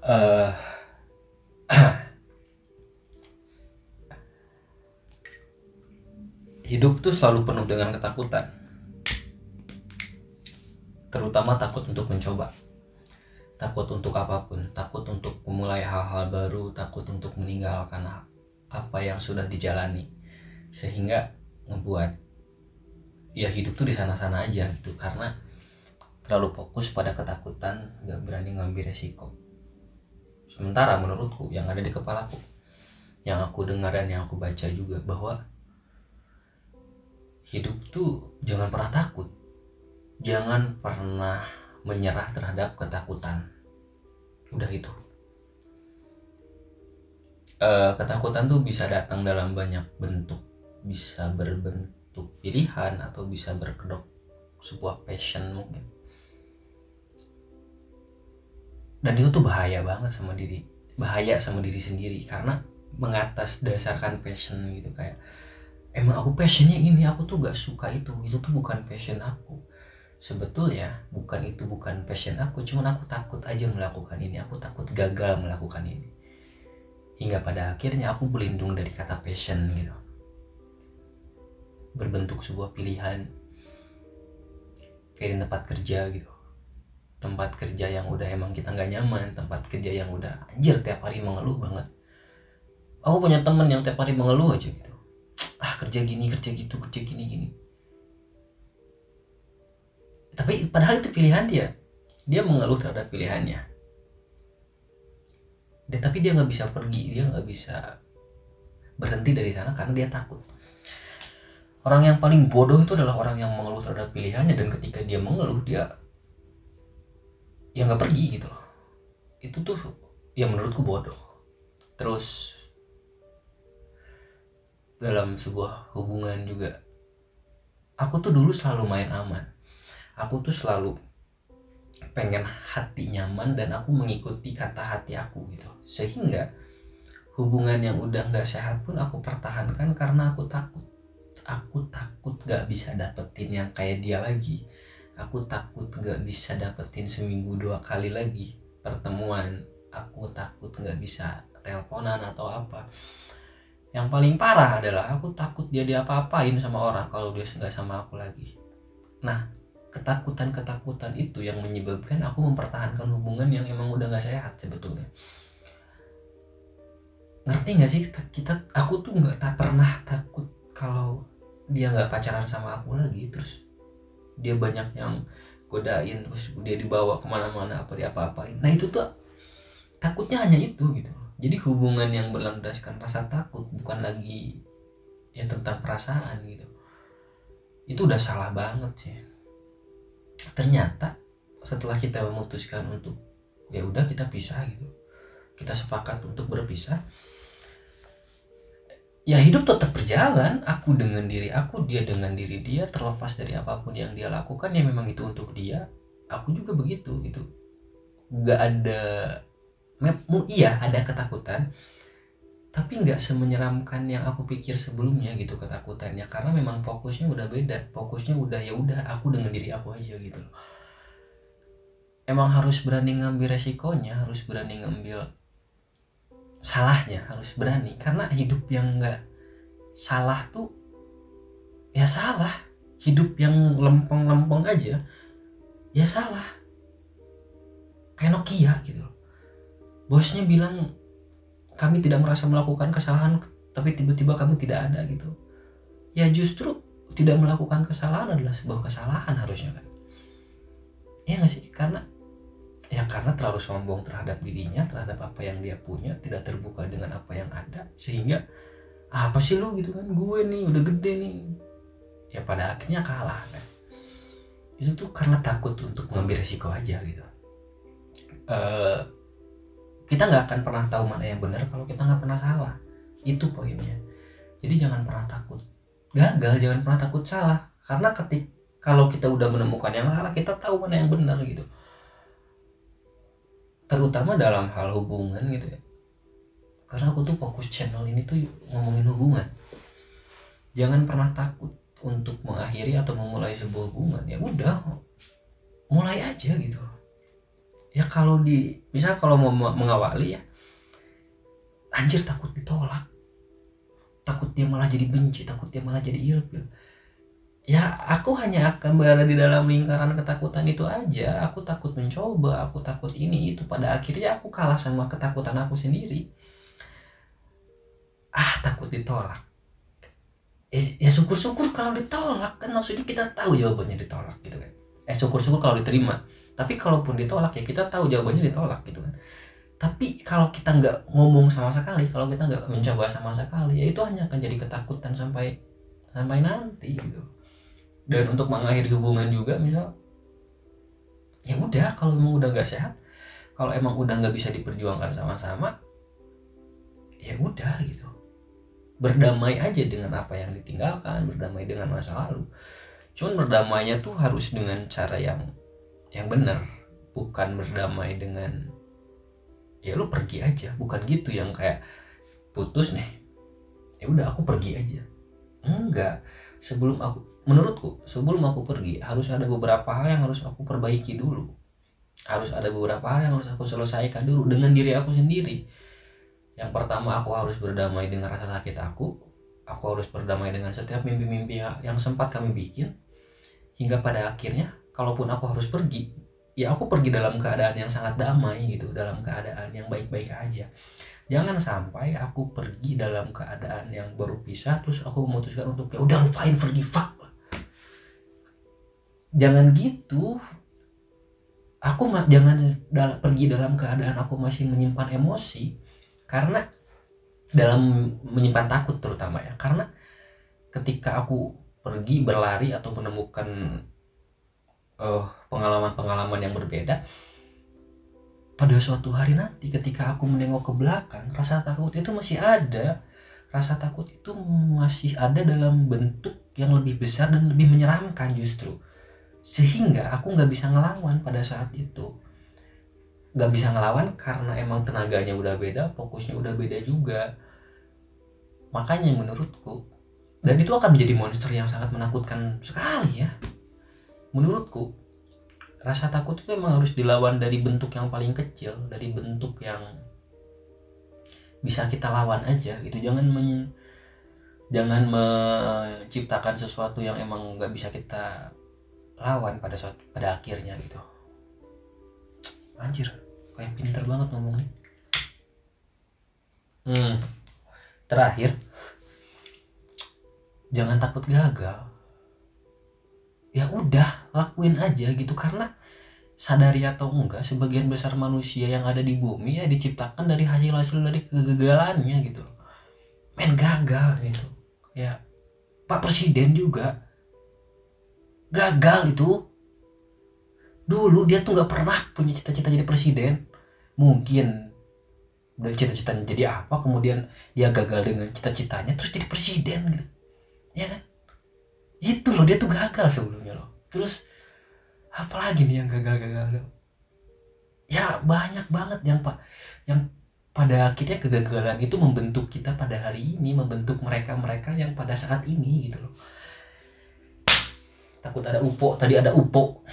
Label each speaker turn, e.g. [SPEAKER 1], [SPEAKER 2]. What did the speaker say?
[SPEAKER 1] eh Hidup tuh selalu penuh dengan ketakutan, terutama takut untuk mencoba, takut untuk apapun, takut untuk memulai hal-hal baru, takut untuk meninggalkan apa yang sudah dijalani, sehingga ngebuat ya hidup tuh di sana-sana aja gitu, karena terlalu fokus pada ketakutan, nggak berani ngambil resiko. Sementara menurutku yang ada di kepalaku, yang aku dengar dan yang aku baca juga, bahwa hidup tuh jangan pernah takut, jangan pernah menyerah terhadap ketakutan. Udah itu. Ketakutan tuh bisa datang dalam banyak bentuk, bisa berbentuk pilihan atau bisa berkedok sebuah passion mungkin. Dan itu tuh bahaya sama diri sendiri, karena mengatas dasarkan passion gitu, kayak emang aku passionnya ini, aku tuh gak suka itu tuh bukan passion aku. Sebetulnya bukan passion aku, cuman aku takut aja melakukan ini, aku takut gagal melakukan ini, hingga pada akhirnya aku berlindung dari kata passion gitu, berbentuk sebuah pilihan. Kayak di tempat kerja gitu, tempat kerja yang udah emang kita nggak nyaman, tempat kerja yang udah anjir tiap hari mengeluh banget. Aku punya temen yang tiap hari mengeluh aja gitu, kerja gini, kerja gitu, kerja gini. Tapi padahal itu pilihan dia mengeluh terhadap pilihannya. Tapi dia nggak bisa pergi, dia nggak bisa berhenti dari sana karena dia takut. Orang yang paling bodoh itu adalah orang yang mengeluh terhadap pilihannya, dan ketika dia mengeluh, dia ya nggak pergi gitu. Itu tuh ya menurutku bodoh. Terus dalam sebuah hubungan juga, aku tuh dulu selalu main aman, aku tuh selalu pengen hati nyaman, dan aku mengikuti kata hati aku gitu, sehingga hubungan yang udah nggak sehat pun aku pertahankan karena aku takut gak bisa dapetin yang kayak dia lagi. Aku takut gak bisa dapetin seminggu 2 kali lagi pertemuan, aku takut gak bisa teleponan atau apa. Yang paling parah adalah aku takut dia diapa-apain sama orang kalau dia nggak sama aku lagi. Nah, ketakutan itu yang menyebabkan aku mempertahankan hubungan yang emang udah nggak sehat sebetulnya. Ngerti nggak sih, aku tuh nggak pernah takut kalau dia nggak pacaran sama aku lagi, terus dia banyak yang godain, terus dia dibawa kemana-mana, apa dia apa-apain. Nah itu tuh takutnya hanya itu gitu. Jadi hubungan yang berlandaskan rasa takut, bukan lagi ya tentang perasaan gitu, itu udah salah banget sih. Ternyata setelah kita memutuskan untuk ya udah kita pisah gitu, kita sepakat untuk berpisah, ya hidup tetap berjalan, aku dengan diri aku, dia dengan diri dia, terlepas dari apapun yang dia lakukan ya memang itu untuk dia, aku juga begitu gitu. Gak ada, iya ada ketakutan, tapi nggak semenyeramkan yang aku pikir sebelumnya gitu ketakutannya, karena memang fokusnya udah beda, fokusnya udah ya udah aku dengan diri aku aja gitu. Emang harus berani ngambil resikonya, harus berani ngambil salahnya, harus berani, karena hidup yang nggak salah tuh ya salah, hidup yang lempeng-lempeng aja ya salah. Kayak Nokia gitu, bosnya bilang kami tidak merasa melakukan kesalahan, tapi tiba-tiba kamu tidak ada gitu. Ya justru tidak melakukan kesalahan adalah sebuah kesalahan harusnya kan, ya nggak sih? Karena terlalu sombong terhadap dirinya, terhadap apa yang dia punya, tidak terbuka dengan apa yang ada, sehingga apa sih lu gitu kan, gue nih udah gede nih, ya pada akhirnya kalah kan. Itu tuh karena takut untuk mengambil risiko aja gitu. Kita nggak akan pernah tahu mana yang benar kalau kita nggak pernah salah, itu poinnya. Jadi jangan pernah takut gagal, jangan pernah takut salah, karena kalau kita udah menemukan yang salah, kita tahu mana yang benar gitu. Terutama dalam hal hubungan gitu ya, karena aku tuh fokus channel ini tuh ngomongin hubungan. Jangan pernah takut untuk mengakhiri atau memulai sebuah hubungan, ya udah mulai aja gitu. Ya kalau misalnya kalau mau mengawali ya, anjir takut ditolak, takut dia malah jadi benci, takut dia malah jadi ilfil. Ya aku hanya akan berada di dalam lingkaran ketakutan itu aja. Aku takut mencoba, aku takut ini itu, pada akhirnya aku kalah sama ketakutan aku sendiri. Takut ditolak. Ya syukur-syukur kalau ditolak, kan maksudnya kita tahu jawabannya ditolak gitu kan. Syukur-syukur kalau diterima. Tapi kalaupun ditolak ya kita tahu jawabannya ditolak gitu kan. Tapi kalau kita nggak ngomong sama sekali, kalau kita nggak mencoba sama sekali, ya itu hanya akan jadi ketakutan sampai nanti gitu. Dan untuk mengakhiri hubungan juga, misal ya udah, kalau emang udah nggak sehat, kalau emang udah nggak bisa diperjuangkan sama-sama, ya udah gitu, berdamai aja dengan apa yang ditinggalkan, berdamai dengan masa lalu. Cuman berdamainya tuh harus dengan cara yang benar, bukan berdamai dengan ya lu pergi aja, bukan gitu yang kayak putus nih, ya udah aku pergi aja. Enggak, menurutku sebelum aku pergi harus ada beberapa hal yang harus aku perbaiki dulu, harus ada beberapa hal yang harus aku selesaikan dulu dengan diri aku sendiri. Yang pertama, aku harus berdamai dengan rasa sakit aku harus berdamai dengan setiap mimpi-mimpi yang sempat kami bikin, hingga pada akhirnya kalaupun aku harus pergi, ya aku pergi dalam keadaan yang sangat damai gitu, dalam keadaan yang baik-baik aja. Jangan sampai aku pergi dalam keadaan yang baru pisah terus aku memutuskan untuk ya udah lupain, pergi, fuck. Jangan gitu. Jangan pergi dalam keadaan aku masih menyimpan emosi, karena dalam menyimpan takut terutama ya, karena ketika aku pergi berlari atau menemukan pengalaman-pengalaman yang berbeda, pada suatu hari nanti ketika aku menengok ke belakang, rasa takut itu masih ada. Rasa takut itu masih ada dalam bentuk yang lebih besar dan lebih menyeramkan justru, sehingga aku nggak bisa ngelawan pada saat itu. Nggak bisa ngelawan karena emang tenaganya udah beda, fokusnya udah beda juga. Makanya menurutku, dan itu akan menjadi monster yang sangat menakutkan sekali ya menurutku. Rasa takut itu emang harus dilawan dari bentuk yang paling kecil, dari bentuk yang bisa kita lawan aja gitu. Jangan menciptakan sesuatu yang emang nggak bisa kita lawan pada akhirnya gitu. Anjir, kayak pinter banget ngomongnya. Terakhir, jangan takut gagal. Ya udah, lakuin aja gitu, karena sadari atau enggak, sebagian besar manusia yang ada di bumi ya diciptakan dari hasil dari kegagalannya gitu. Men, gagal gitu. Ya Pak Presiden juga gagal itu. Dulu dia tuh nggak pernah punya cita-cita jadi presiden. Mungkin udah cita-citanya jadi apa, kemudian dia gagal dengan cita-citanya terus jadi presiden gitu, ya kan? Itu loh, dia tuh gagal sebelumnya loh. Terus apalagi nih yang gagal loh? Ya banyak banget yang pada akhirnya kegagalan itu membentuk kita pada hari ini, membentuk mereka yang pada saat ini gitu loh. Takut ada UFO, tadi ada UFO.